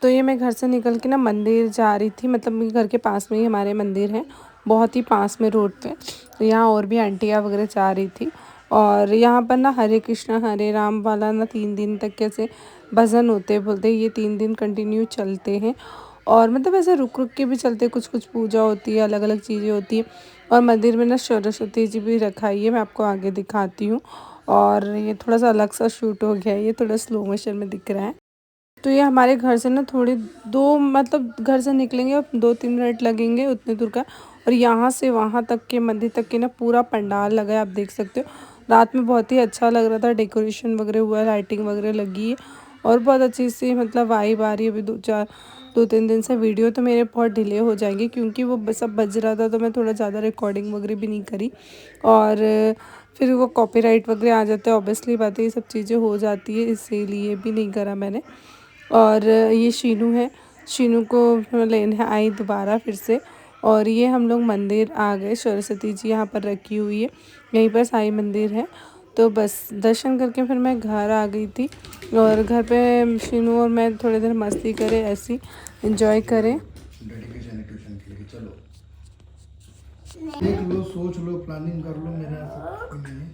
तो ये मैं घर से निकल के ना मंदिर जा रही थी, मतलब मेरे घर के पास में ही हमारे मंदिर है, बहुत ही पास में रोड पे। तो यहाँ और भी आंटियाँ वगैरह जा रही थी, और यहाँ पर ना हरे कृष्णा हरे राम वाला ना 3 दिन तक कैसे भजन होते बोलते, ये 3 दिन कंटिन्यू चलते हैं। और मतलब ऐसे रुक रुक के भी चलते, कुछ कुछ पूजा होती है, अलग अलग चीज़ें होती है। और मंदिर में ना सरस्वती जी भी रखाई है, मैं आपको आगे दिखाती हूँ। और ये थोड़ा सा अलग सा शूट हो गया है, ये थोड़ा स्लो मोशन में दिख रहा है। तो ये हमारे घर से ना थोड़ी दो, मतलब घर से निकलेंगे और 2-3 मिनट लगेंगे उतने दूर का। और यहाँ से वहाँ तक के मंदिर तक के ना पूरा पंडाल लगा है, आप देख सकते हो। रात में बहुत ही अच्छा लग रहा था, डेकोरेशन वगैरह हुआ है, लाइटिंग वगैरह लगी है, और बहुत अच्छी सी मतलब वाइब आ रही है। अभी 2-3 दिन से वीडियो तो मेरे बहुत डिले हो जाएंगे, क्योंकि वो सब बज रहा था, तो मैं थोड़ा ज़्यादा रिकॉर्डिंग वगैरह भी नहीं करी। और फिर वो कॉपीराइट वगैरह आ जाता है, ऑब्वियसली बात है, ये सब चीज़ें हो जाती है, इसीलिए भी नहीं करा मैंने। और ये शीनू है, शीनू को मैं लेने आई दोबारा फिर से। और ये हम लोग मंदिर आ गए, सरस्वती जी यहाँ पर रखी हुई है, यहीं पर साईं मंदिर है। तो बस दर्शन करके फिर मैं घर आ गई थी, और घर पे शीनू और मैं थोड़ी देर मस्ती करें, ऐसी एंजॉय करें। डेडिकेशन है ट्यूशन के लिए। चलो देख लो, सोच लो, प्लानिंग कर लो, मेरा सब नहीं।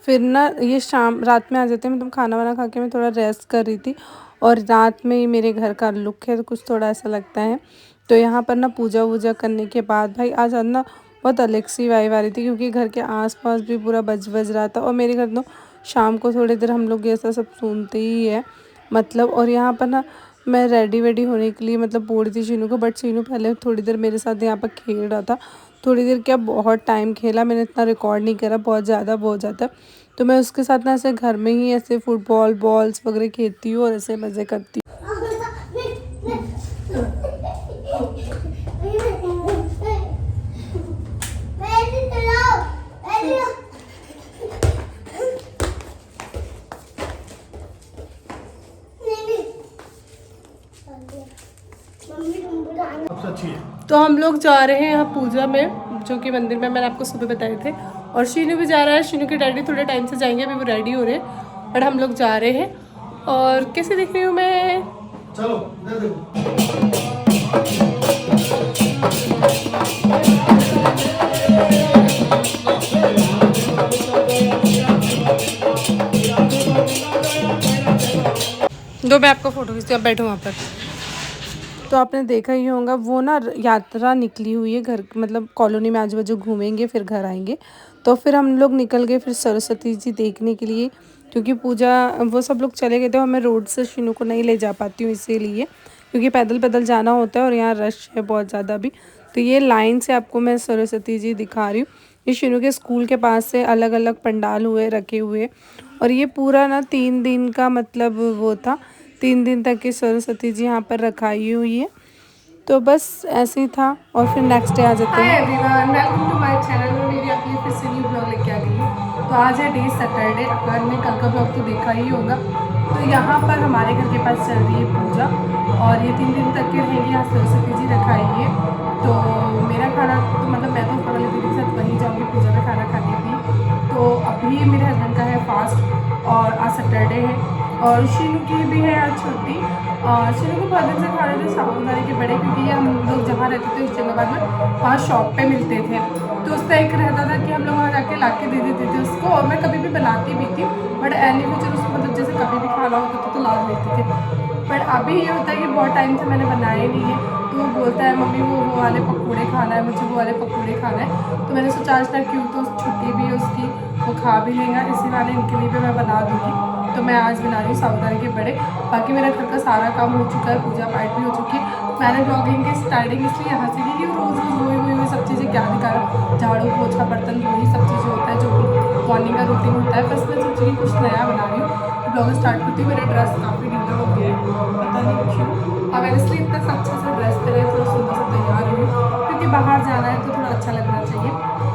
फिर ना ये शाम रात में आ जाते हैं, मतलब खाना वाना खा के मैं थोड़ा रेस्ट कर रही थी। और रात में ही मेरे घर का लुक है, तो कुछ थोड़ा ऐसा लगता है। तो यहाँ पर ना पूजा वूजा करने के बाद भाई आज ना बहुत अलग सी वाइब आ रही थी, क्योंकि घर के आसपास भी पूरा बज रहा था। और मेरे घर तो शाम को थोड़ी देर हम लोग ऐसा सब सुनते ही है, मतलब। और यहाँ पर ना मैं रेडी वेडी होने के लिए मतलब बोल रही थी शीनू को, बट शीनू पहले थोड़ी देर मेरे साथ यहाँ पर खेल रहा था। थोड़ी देर क्या, बहुत टाइम खेला, मैंने इतना रिकॉर्ड नहीं करा, बहुत ज़्यादा। तो मैं उसके साथ ना ऐसे घर में ही ऐसे फुटबॉल बॉल्स वगैरह खेलती हूँ, और ऐसे मज़े करती हूँ। तो हम लोग जा रहे हैं यहाँ पूजा में, जो कि मंदिर में मैंने आपको सुबह बताए थे। और शीनू भी जा रहा है, शीनू के डैडी थोड़े टाइम से जाएंगे, अभी वो रेडी हो रहे हैं, बट हम लोग जा रहे हैं। और कैसे दिख रही हूँ मैं? चलो इधर देखो। दो, मैं आपको फोटो खींचती हूँ, आप बैठो वहाँ पर। तो आपने देखा ही होगा, वो ना यात्रा निकली हुई है घर, मतलब कॉलोनी में आजू बाजू घूमेंगे, फिर घर आएंगे। तो फिर हम लोग निकल गए फिर सरस्वती जी देखने के लिए, क्योंकि पूजा वो सब लोग चले गए थे, और मैं रोड से शीनू को नहीं ले जा पाती हूँ इसीलिए, क्योंकि पैदल पैदल जाना होता है, और यहाँ रश है बहुत ज़्यादा भी। तो ये लाइन से आपको मैं सरस्वती जी दिखा रही हूँ। ये शीनू के स्कूल के पास से अलग अलग पंडाल हुए रखे हुए। और ये पूरा ना 3 दिन का मतलब वो था, 3 दिन तक की सरस्वती जी यहाँ पर रखाई हुई है। तो बस ऐसे ही था, और फिर नेक्स्ट डे आ जाते हैं। Hi everyone, welcome to my channel में मेरी अपनी फिर से न्यू ब्लॉग लेके आ गई हूँ। तो आज है डे सैटरडे, आपने कल का ब्लॉग तो देखा ही होगा। तो यहाँ पर हमारे घर के पास चल रही है पूजा, और ये 3 दिन तक के रहेंगे, यहाँ सरस्वती जी रखाई है। तो मेरा खाना तो मतलब मैं तो वाली दीदी के साथ वहीं जाऊँगी पूजा में खाना खाने भी। तो अभी मेरे हस्बैंड का है फास्ट, और आज सैटरडे है, और शीनू की भी है आज छुट्टी। शीनू को बहुत दिन से खा रहे थे साबूदाने के बड़े, क्योंकि ये हम लोग जहाँ रहते थे उस जगह में वहाँ शॉप पे मिलते थे। तो उसका एक रहता था कि हम लोग वहाँ जाके ला के दे देते थे उसको, और मैं कभी भी बनाती भी थी, बट एनी फ्यूचर उसको मतलब जैसे कभी भी खाना होता था तो ला लेते थे। बट अभी ये होता है कि बहुत टाइम से मैंने बनाया नहीं है, तो वो बोलता है मम्मी वो वाले पकौड़े खाना है, मुझे वो वाले पकौड़े खाना है। तो मैंने सोचा आज तक क्यों, तो छुट्टी भी है उसकी, वो खा भी लेगा, इसी वाले इनके लिए भी मैं बना दूँगी। तो मैं आज बना रही हूँ साबूदाने के बड़े। बाकी मेरा घर का सारा काम हो चुका है, पूजा पाठ भी हो चुकी है। मैंने ब्लॉगिंग की स्टार्टिंग इसलिए यहाँ से की कि रोज़ रोज़ वही सब चीज़ें क्या दिखा रहा, झाड़ू पोछा बर्तन वही सब चीज़ें होता है जो मॉर्निंग का रूटीन होता है। बस मैं सोची कि कुछ नया बना रही हूँ, तो ब्लॉग स्टार्ट करती हूँ। मेरा ड्रेस काफ़ी ढीला हो गया है, पता नहीं क्यों। अब मैंने इसलिए इतना अच्छा सा ड्रेस पहना है, थोड़ा सुंदर सा तैयार हुई, क्योंकि बाहर जाना है तो थोड़ा अच्छा लगना चाहिए,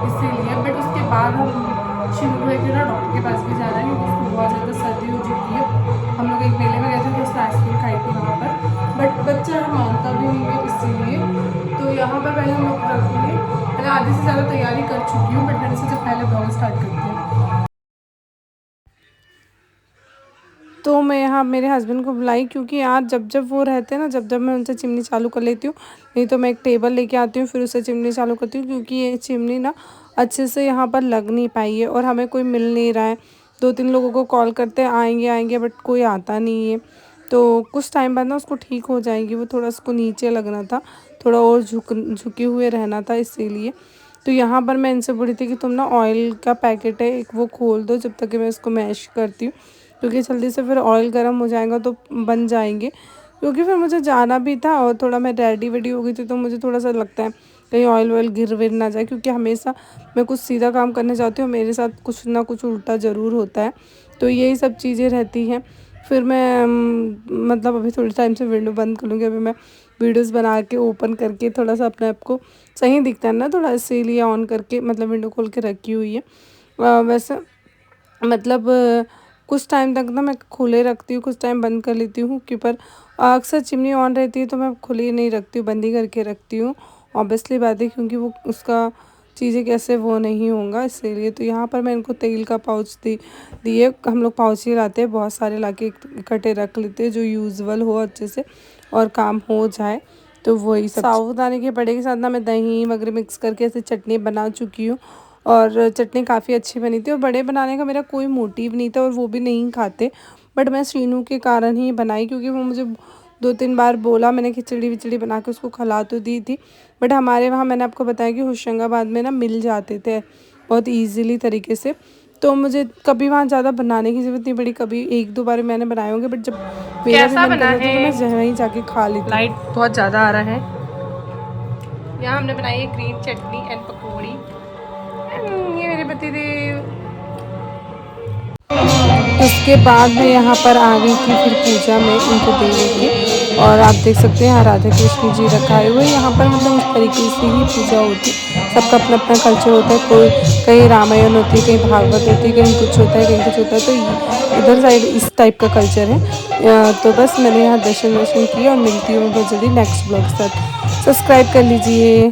इसीलिए। बट उसके बाद हम शीनू को लेकर ना डॉक्टर के पास भी जा रहे हैं, क्योंकि उसको बहुत ज़्यादा सर्दी हो चुकी है। हम लोग एक मेले में गए थे तो उसने आइसक्रीम खाई थी वहाँ पर, बट बच्चा मानता भी नहीं है, इसीलिए। तो यहाँ पर पहले हम लोग रखेंगे, मैंने आधे से ज़्यादा तैयारी कर चुकी हूँ, बट मैंने सोचा पहले ब्लॉग स्टार्ट करते हैं। तो मैं यहाँ मेरे हस्बैंड को बुलाई, क्योंकि यार जब जब वो रहते हैं ना, जब जब मैं उनसे चिमनी चालू कर लेती हूँ, नहीं तो मैं एक टेबल लेके आती हूँ फिर उससे चिमनी चालू करती हूँ, क्योंकि ये चिमनी ना अच्छे से यहाँ पर लग नहीं पाई है और हमें कोई मिल नहीं रहा है। 2-3 लोगों को कॉल करते हैं आएंगे आएंगे, बट कोई आता नहीं है। तो कुछ टाइम बाद ना उसको ठीक हो जाएगी। वो थोड़ा उसको नीचे लगना था, थोड़ा और झुके हुए रहना था, इसीलिए। तो यहाँ पर मैं इनसे बोली थी कि तुम ना ऑयल का पैकेट है एक, वो खोल दो जब तक कि मैं इसको मैश करती हूँ, क्योंकि जल्दी से फिर ऑयल गर्म हो जाएगा तो बन जाएंगे। क्योंकि फिर मुझे जाना भी था और थोड़ा मैं रेडी वेडी हो गई थी, तो मुझे थोड़ा सा लगता है कहीं ऑयल वॉयल गिर विर ना जाए, क्योंकि हमेशा मैं कुछ सीधा काम करने जाती हूँ, मेरे साथ कुछ ना कुछ उल्टा ज़रूर होता है। तो यही सब चीज़ें रहती हैं। फिर मैं मतलब अभी थोड़ी टाइम से विंडो बंद कर लूँगी। अभी मैं वीडियोस बना के ओपन करके थोड़ा सा अपने आप को सही दिखता है ना थोड़ा, इसीलिए ऑन करके मतलब विंडो खोल के रखी हुई है। वैसे मतलब कुछ टाइम तक ना मैं खुले रखती हूँ, कुछ टाइम बंद कर लेती हूँ, कि पर अक्सर चिमनी ऑन रहती है तो मैं खुली नहीं रखती हूँ, बंद ही करके रखती हूँ। ऑब्वियसली बात है, क्योंकि वो उसका चीज़ें कैसे वो नहीं होगा, इसीलिए। तो यहाँ पर मैं इनको तेल का पाउच दिए। हम लोग पाउच ही लाते हैं, बहुत सारे लाके इकट्ठे रख लेते हैं जो यूजुअल हो अच्छे से और काम हो जाए। तो वही सब साबूदाने के बड़े के साथ ना मैं दही वगैरह मिक्स करके ऐसे चटनी बना चुकी हूँ, और चटनी काफ़ी अच्छी बनी थी। और बड़े बनाने का मेरा कोई मोटिव नहीं था और वो भी नहीं खाते, बट मैं श्रीनू के कारण ही बनाई, क्योंकि वो मुझे 2-3 बार बोला। मैंने खिचड़ी विचड़ी बना के उसको खिला तो दी थी, बट हमारे वहाँ मैंने आपको बताया कि होशंगाबाद में ना मिल जाते थे बहुत ईजीली तरीके से, तो मुझे कभी वहाँ ज़्यादा बनाने की ज़रूरत नहीं पड़ी। कभी 1-2 बार मैंने बनाए होंगे, बट जब मेरा भी मन कर जाता तो मैं वहीं जाके खा लेती। लाइट बहुत ज़्यादा आ रहा है। यहाँ हमने बनाई है ग्रीन चटनी एंड पकौड़ी। ये मेरे पतिदेव। उसके बाद मैं यहाँ पर आ गई थी फिर पूजा में उनको देने की, और आप देख सकते हैं यहाँ राधा कृष्ण जी रखाए हुए। यहाँ पर मतलब इस तरीके से ही पूजा होती है। सबका अपना अपना कल्चर होता है, कोई कहीं रामायण होती है, कहीं भागवत होती है, कहीं कुछ होता है, कहीं कुछ होता है। तो इधर साइड इस टाइप का कल्चर है। तो बस मैंने यहाँ दर्शन वर्शन किया और मिलती हूँ बहुत जल्दी नेक्स्ट ब्लॉग के साथ। सब्सक्राइब कर लीजिए।